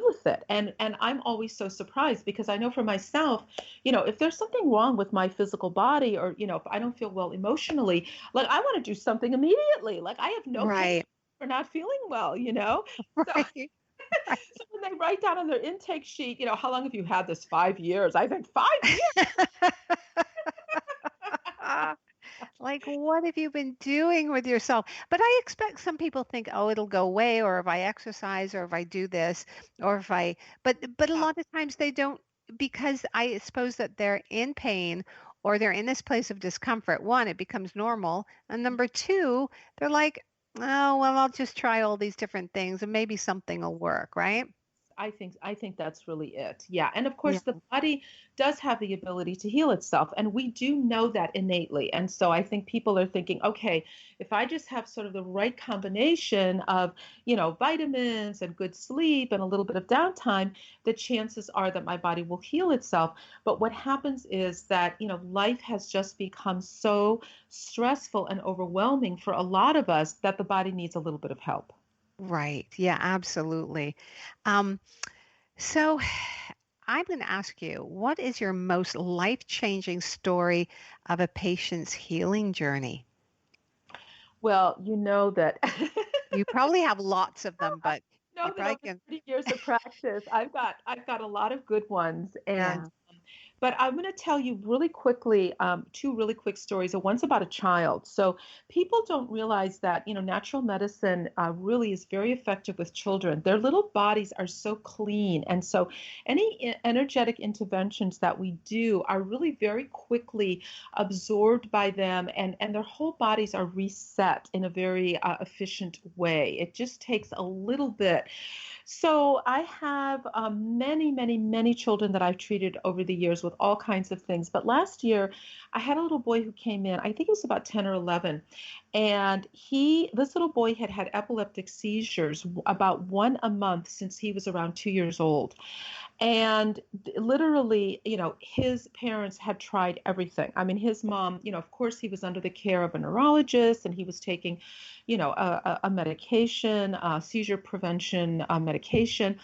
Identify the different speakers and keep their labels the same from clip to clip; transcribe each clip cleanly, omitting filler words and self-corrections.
Speaker 1: with it. And I'm always so surprised because I know for myself, if there's something wrong with my physical body or, if I don't feel well emotionally, like I want to do something immediately. Like I have no patience
Speaker 2: Right.
Speaker 1: for not feeling well. So,
Speaker 2: Right. Right.
Speaker 1: so when they write down on their intake sheet, how long have you had this? 5 years. I think 5 years.
Speaker 2: Like, what have you been doing with yourself? But I expect some people think, oh, it'll go away, or if I exercise, or if I do this, or if I, but a lot of times they don't, because I suppose that they're in pain or they're in this place of discomfort. One, it becomes normal. And number two, they're like, oh, well, I'll just try all these different things and maybe something will work, right?
Speaker 1: I think that's really it. Yeah. And of
Speaker 2: Yeah.
Speaker 1: course the body does have the ability to heal itself and we do know that innately. And so I think people are thinking, okay, if I just have sort of the right combination of, vitamins and good sleep and a little bit of downtime, the chances are that my body will heal itself. But what happens is that, life has just become so stressful and overwhelming for a lot of us that the body needs a little bit of help.
Speaker 2: Right. Yeah, absolutely. Um, so I'm going to ask you, what is your most life-changing story of a patient's healing journey?
Speaker 1: Well, you know that
Speaker 2: You probably have lots of them, but you
Speaker 1: know that
Speaker 2: probably
Speaker 1: over
Speaker 2: can.
Speaker 1: 30 years of practice, I've got a lot of good ones, and
Speaker 2: Yeah.
Speaker 1: but I'm going to tell you really quickly two really quick stories. One's about a child. So people don't realize that natural medicine really is very effective with children. Their little bodies are so clean, and so any energetic interventions that we do are really very quickly absorbed by them, and their whole bodies are reset in a very efficient way. It just takes a little bit. So I have many, many, many children that I've treated over the years with all kinds of things. But last year, I had a little boy who came in. I think it was about 10 or 11, and this little boy had had epileptic seizures about one a month since he was around 2 years old. And literally, his parents had tried everything. I mean, his mom, of course, he was under the care of a neurologist and he was taking, a medication, seizure prevention medication.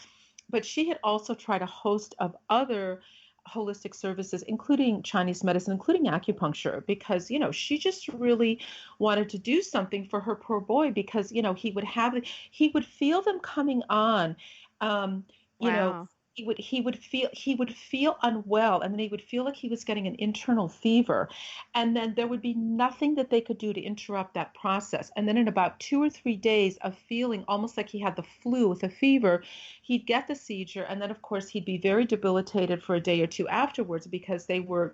Speaker 1: But she had also tried a host of other holistic services, including Chinese medicine, including acupuncture, because, she just really wanted to do something for her poor boy because, he would feel them coming on. Um, you know,
Speaker 2: Wow.
Speaker 1: he would feel unwell, and then he would feel like he was getting an internal fever, and then there would be nothing that they could do to interrupt that process. And then in about 2 or 3 days of feeling almost like he had the flu with a fever, he'd get the seizure, and then of course he'd be very debilitated for a day or two afterwards because they were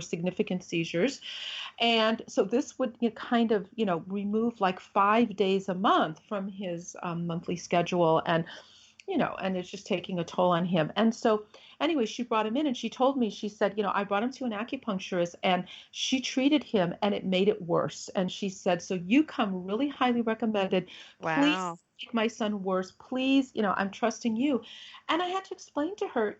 Speaker 1: significant seizures. And so this would kind of remove like 5 days a month from his monthly schedule, and it's just taking a toll on him. And so, anyway, she brought him in and she told me, she said, I brought him to an acupuncturist and she treated him and it made it worse. And she said, so you come really highly recommended. Please
Speaker 2: Wow.
Speaker 1: make my son worse. Please, I'm trusting you. And I had to explain to her,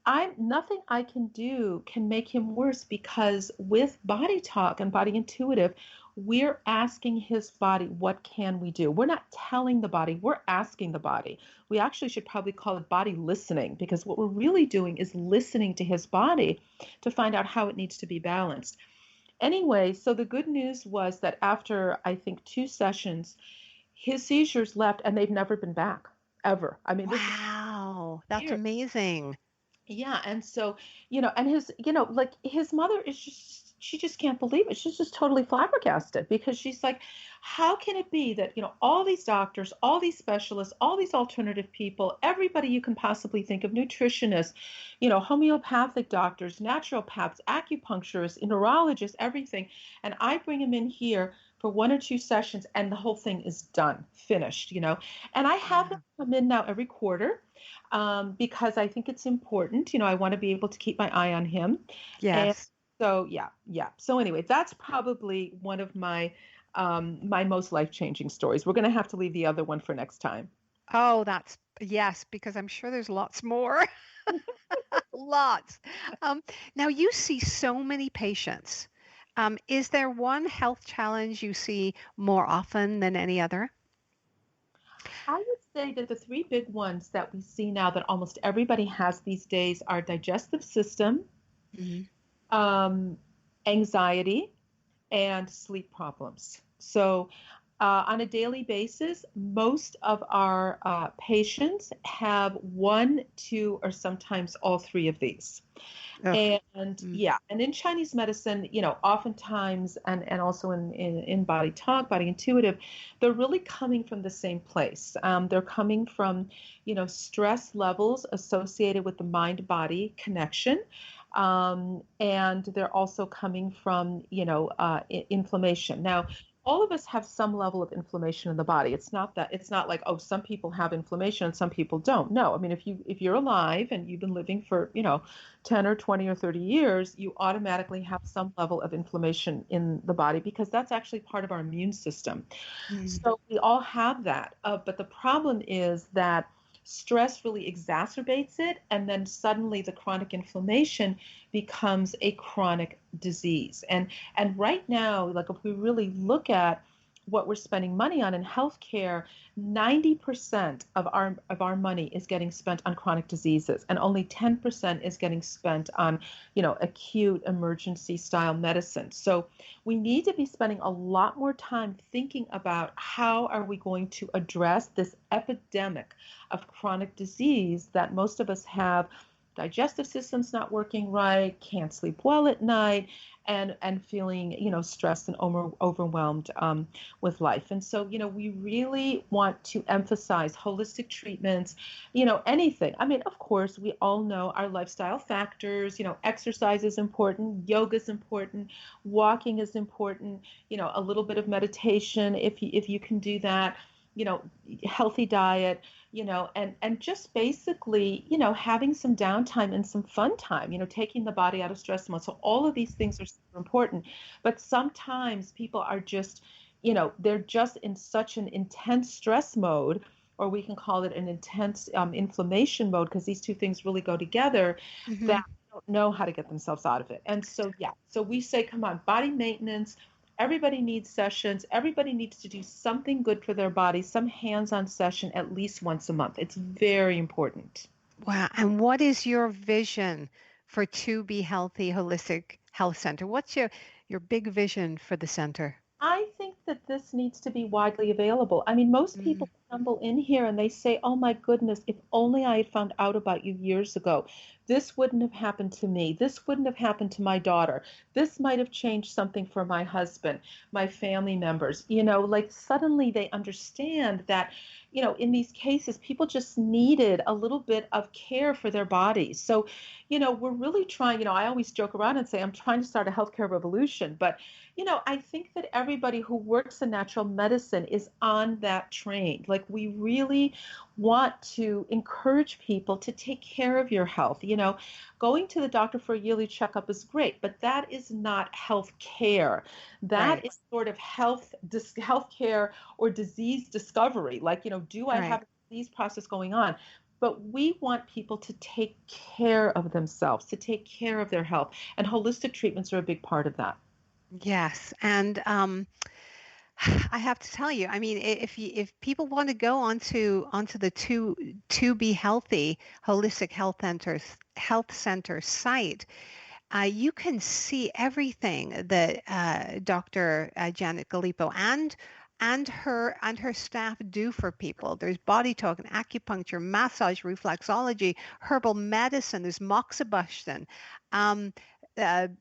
Speaker 1: I'm nothing I can do can make him worse because with body talk and body intuitive, we're asking his body, what can we do? We're not telling the body, we're asking the body. We actually should probably call it body listening because what we're really doing is listening to his body to find out how it needs to be balanced. Anyway, so the good news was that after I think 2 sessions, his seizures left and they've never been back ever. I mean, this is
Speaker 2: Wow. That's
Speaker 1: years.
Speaker 2: amazing.
Speaker 1: Yeah, and so, and like his mother is just, she just can't believe it. She's just totally flabbergasted because she's like, how can it be that, all these doctors, all these specialists, all these alternative people, everybody you can possibly think of, nutritionists, homeopathic doctors, naturopaths, acupuncturists, neurologists, everything, and I bring him in here for 1 or 2 sessions and the whole thing is done, finished, and I have them
Speaker 2: Yeah.
Speaker 1: come in now every quarter because I think it's important. I want to be able to keep my eye on him. And
Speaker 2: Yes.
Speaker 1: so, yeah, yeah. So anyway, that's probably one of my most life-changing stories. We're going to have to leave the other one for next time.
Speaker 2: Oh, that's yes, because I'm sure there's lots more. Lots. Um, Now you see so many patients. Is there one health challenge you see more often than any other?
Speaker 1: I would say that the three big ones that we see now that almost everybody has these days are digestive system,
Speaker 2: Hmm.
Speaker 1: um, anxiety, and sleep problems. So, on a daily basis, most of our patients have one, two, or sometimes all three of these.
Speaker 2: Ugh.
Speaker 1: And
Speaker 2: Mm.
Speaker 1: yeah, and in Chinese medicine, oftentimes, and also in body talk, body intuitive, they're really coming from the same place. They're coming from, stress levels associated with the mind body connection. And they're also coming from, inflammation. Now, all of us have some level of inflammation in the body. It's not like, oh, some people have inflammation and some people don't. No, I mean, if you're alive and you've been living for, 10 or 20 or 30 years, you automatically have some level of inflammation in the body because that's actually part of our immune system.
Speaker 2: Mm.
Speaker 1: So we all have that. But the problem is that stress really exacerbates it, and then suddenly the chronic inflammation becomes a chronic disease. And right now, like if we really look at what we're spending money on in healthcare, 90% of our money is getting spent on chronic diseases, and only 10% is getting spent on, acute emergency style medicine. So we need to be spending a lot more time thinking about how are we going to address this epidemic of chronic disease that most of us have. Digestive system's not working right, can't sleep well at night, and feeling, stressed and overwhelmed with life. And so, we really want to emphasize holistic treatments, anything. I mean, of course, we all know our lifestyle factors, exercise is important, yoga is important, walking is important, a little bit of meditation if you can do that, you know, healthy diet, and just basically, having some downtime and some fun time, taking the body out of stress mode. So all of these things are super important. But sometimes people are just, they're just in such an intense stress mode, or we can call it an intense inflammation mode, because these two things really go together, that
Speaker 2: Hmm.
Speaker 1: they don't know how to get themselves out of it. And so, yeah, so we say, come on, body maintenance. Everybody needs sessions. Everybody needs to do something good for their body, some hands-on session at least once a month. It's very important.
Speaker 2: Wow. And what is your vision for To Be Healthy Holistic Health Center? What's your big vision for the center?
Speaker 1: I think that this needs to be widely available. I mean, most
Speaker 2: Mm.
Speaker 1: people stumble in here and they say, oh my goodness, if only I had found out about you years ago. This wouldn't have happened to me. This wouldn't have happened to my daughter. This might have changed something for my husband, my family members. Like suddenly they understand that, in these cases, people just needed a little bit of care for their bodies. So, we're really trying, I always joke around and say, I'm trying to start a healthcare revolution, but I think that everybody who works in natural medicine is on that train. Like, we really want to encourage people to take care of your health. Going to the doctor for a yearly checkup is great, but that is not health care.
Speaker 2: Right.
Speaker 1: That is sort of health care or disease discovery. Like, do I
Speaker 2: Right.
Speaker 1: have a disease process going on? But we want people to take care of themselves, to take care of their health. And holistic treatments are a big part of that.
Speaker 2: Yes. And I have to tell you, I mean, if people want to go onto the To Be Healthy Holistic Health Center site, you can see everything that Dr. Janet Galipo and her staff do for people. There's body talk and acupuncture, massage, reflexology, herbal medicine. There's moxibustion. Um,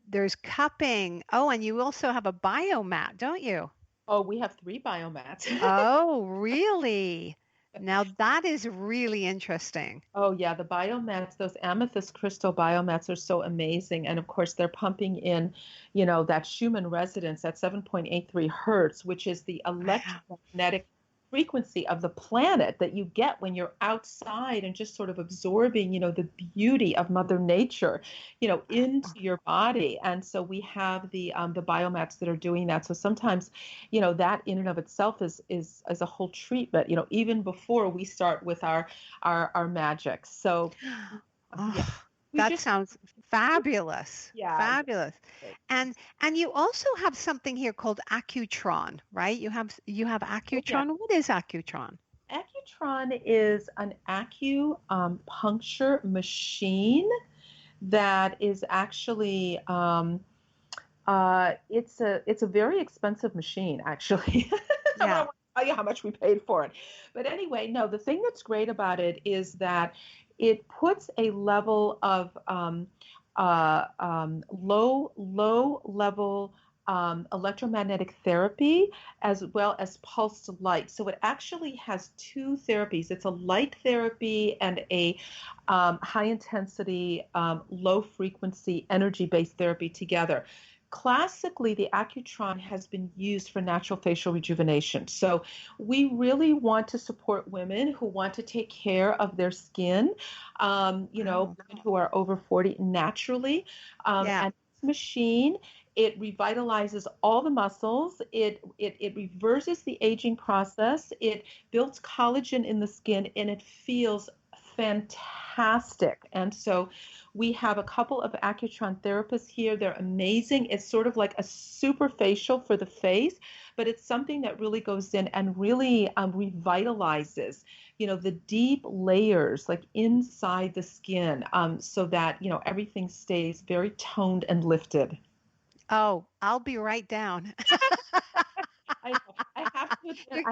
Speaker 2: there's cupping. Oh, and you also have a biomat, don't you?
Speaker 1: Oh, we have three biomats.
Speaker 2: Oh, really? Now that is really interesting.
Speaker 1: Oh, yeah, the biomats, those amethyst crystal biomats are so amazing. And of course, they're pumping in, that Schumann resonance at 7.83 hertz, which is the
Speaker 2: Wow.
Speaker 1: electromagnetic frequency of the planet that you get when you're outside and just sort of absorbing, the beauty of Mother Nature, into your body. And so we have the biomats that are doing that. So sometimes, that in and of itself is a whole treatment, even before we start with our magic. So yeah,
Speaker 2: Oh,
Speaker 1: we
Speaker 2: that
Speaker 1: just
Speaker 2: sounds fabulous.
Speaker 1: yeah.
Speaker 2: Fabulous. And you also have something here called Accutron, right? You have
Speaker 1: Oh yeah.
Speaker 2: Accutron. What is Accutron?
Speaker 1: Accutron is an acupuncture machine that is actually it's a very expensive machine, actually. I
Speaker 2: Yeah.
Speaker 1: don't want to tell you how much we paid for it. But anyway, no, the thing that's great about it is that it puts a level of low level electromagnetic therapy as well as pulsed light. So it actually has two therapies. It's a light therapy and a high intensity, low frequency, energy based therapy together. Classically, the Accutron has been used for natural facial rejuvenation. So we really want to support women who want to take care of their skin,
Speaker 2: Wow.
Speaker 1: women who are over 40 naturally.
Speaker 2: Yeah.
Speaker 1: And this machine, it revitalizes all the muscles. It reverses the aging process. It builds collagen in the skin, and it feels fantastic. And so we have a couple of Accutron therapists here. They're amazing. It's sort of like a super facial for the face, but it's something that really goes in and really revitalizes, the deep layers like inside the skin, so that, everything stays very toned and lifted.
Speaker 2: Oh, I'll be right down.
Speaker 1: I know. I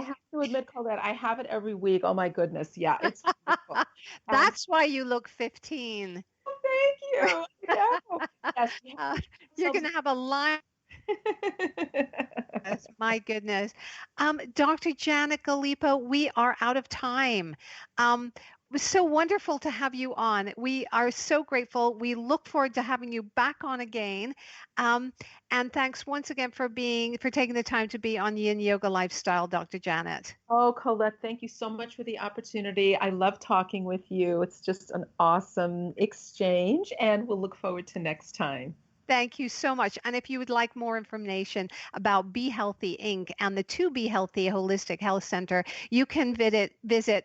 Speaker 1: have to admit, Colette, I have it every week. Oh my goodness. Yeah, it's wonderful. And
Speaker 2: That's why you look 15.
Speaker 1: thank you. Yeah. Yes, we have
Speaker 2: Uh,
Speaker 1: to
Speaker 2: you're
Speaker 1: give
Speaker 2: going to have a line.
Speaker 1: ourselves.
Speaker 2: Yes, my goodness. Dr. Janet Galipo, we are out of time. It was so wonderful to have you on. We are so grateful. We look forward to having you back on again. Um, and thanks once again for taking the time to be on Yin Yoga Lifestyle, Dr. Janet.
Speaker 1: Oh, Colette, thank you so much for the opportunity. I love talking with you. It's just an awesome exchange, and we'll look forward to next time.
Speaker 2: Thank you so much. And if you would like more information about Be Healthy Inc. and the To Be Healthy Holistic Health Center, you can visit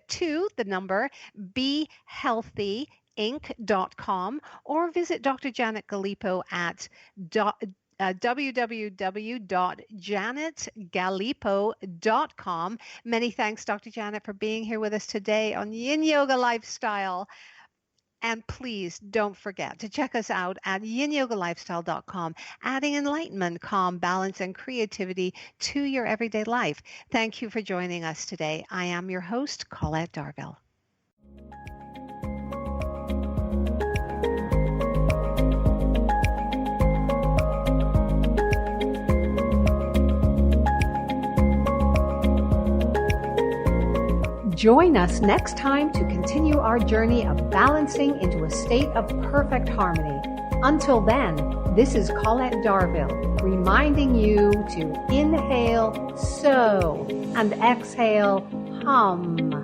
Speaker 2: to the number behealthyinc.com or visit Dr. Janet Galipo at www.janetgalipo.com. Many thanks, Dr. Janet, for being here with us today on Yin Yoga Lifestyle. And please don't forget to check us out at yinyogalifestyle.com, adding enlightenment, calm, balance, and creativity to your everyday life. Thank you for joining us today. I am your host, Colette Darville. Join us next time to continue our journey of balancing into a state of perfect harmony. Until then, this is Colette Darville, reminding you to inhale, sow, and exhale, hum.